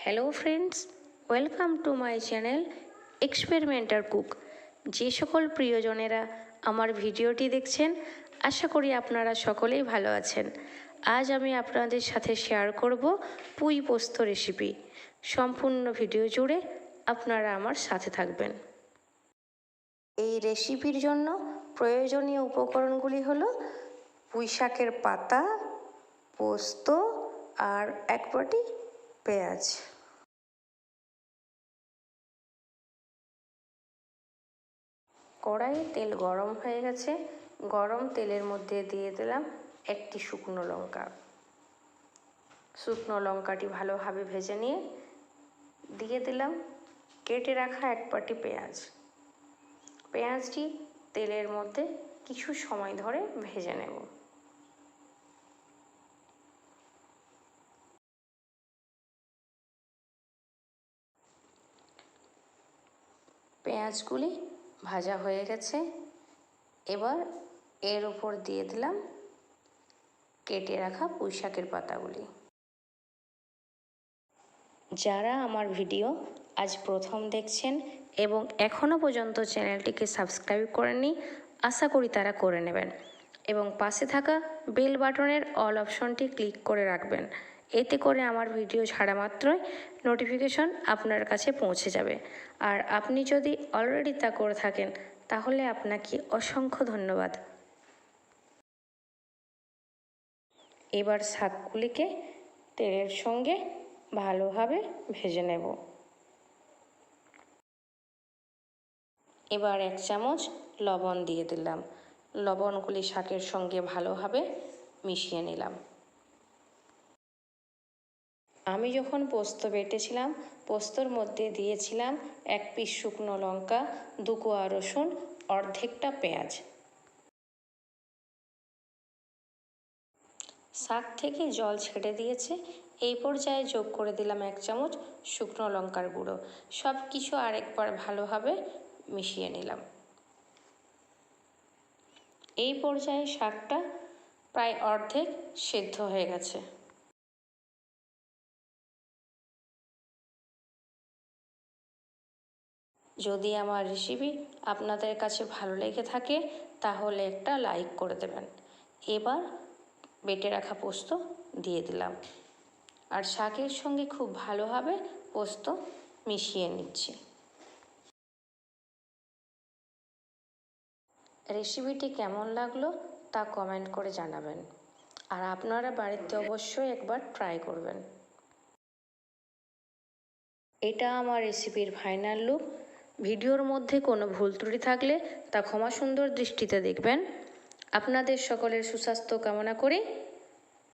Hello friends, welcome to my channel experimenter cook. যে সকল প্রিয়জনেরা আমার ভিডিওটি দেখছেন, আশা করি আপনারা সকলেই ভালো আছেন। আজ আমি আপনাদের সাথে শেয়ার করব পুঁই পোস্ত রেসিপি। সম্পূর্ণ ভিডিও জুড়ে আপনারা আমার সাথে থাকবেন। এই রেসিপির জন্য প্রয়োজনীয় উপকরণগুলি হলো পুঁই শাকের পাতা, পোস্ত আর এক বাটি পেঁয়াজ। কড়াইয়ে তেল গরম হয়ে গেছে। গরম তেলের মধ্যে দিয়ে দিলাম একটি শুকনো লঙ্কা। শুকনো লঙ্কাটি ভালোভাবে ভেজে নিয়ে দিয়ে দিলাম কেটে রাখা এক বাটি পেঁয়াজ। পেঁয়াজটি তেলের মধ্যে কিছু সময় ধরে ভেজে নেব। পেঁয়াজগুলি ভাজা হয়ে গেছে। এবার এর উপর দিয়ে দিলাম কেটে রাখা পুঁই শাকের পাতাগুলি। যারা আমার ভিডিও আজ প্রথম দেখছেন এবং এখনও পর্যন্ত চ্যানেলটিকে সাবস্ক্রাইব করেননি, আশা করি তারা করে নেবেন এবং পাশে থাকা বেল বাটনের অল অপশনটি ক্লিক করে রাখবেন। এতে করে আমার ভিডিও ছাড়া মাত্রই নোটিফিকেশন আপনার কাছে পৌঁছে যাবে। আর আপনি যদি অলরেডি তা করে থাকেন তাহলে আপনাকে অসংখ্য ধন্যবাদ। এবার শাকগুলিকে তেলের সঙ্গে ভালোভাবে ভেজে নেব। এবার 1 চামচ লবণ দিয়ে দিলাম। লবণগুলি শাকের সঙ্গে ভালোভাবে মিশিয়ে নিলাম। আমি যখন পোস্ত বেটেছিলাম, পোস্তর মধ্যে দিয়েছিলাম 1 পিস শুকনো লঙ্কা, 2 কোয়া রসুন, অর্ধেকটা পেঁয়াজ। শাক থেকে জল ছেড়ে দিয়েছে। এই পর্যায়ে যোগ করে দিলাম 1 চামচ শুকনো লঙ্কার গুঁড়ো। সব কিছু আরেকবার ভালোভাবে মিশিয়ে নিলাম। এই পর্যায়ে শাকটা প্রায় অর্ধেক সেদ্ধ হয়ে গেছে। যদি আমার রেসিপি আপনাদের কাছে ভালো লেগে থাকে তাহলে একটা লাইক করে দেবেন। এবার বেটে রাখা পোস্ত দিয়ে দিলাম আর শাকের সঙ্গে খুব ভালোভাবে পোস্ত মিশিয়ে নিচ্ছি। রেসিপিটি কেমন লাগলো তা কমেন্ট করে জানাবেন আর আপনারা বাড়িতে অবশ্যই একবার ট্রাই করবেন। এটা আমার রেসিপির ফাইনাল লুক। ভিডিওর মধ্যে কোনো ভুল ত্রুটি থাকলে তা ক্ষমা সুন্দর দৃষ্টিতে দেখবেন। আপনাদের সকলের সুস্বাস্থ্য কামনা করে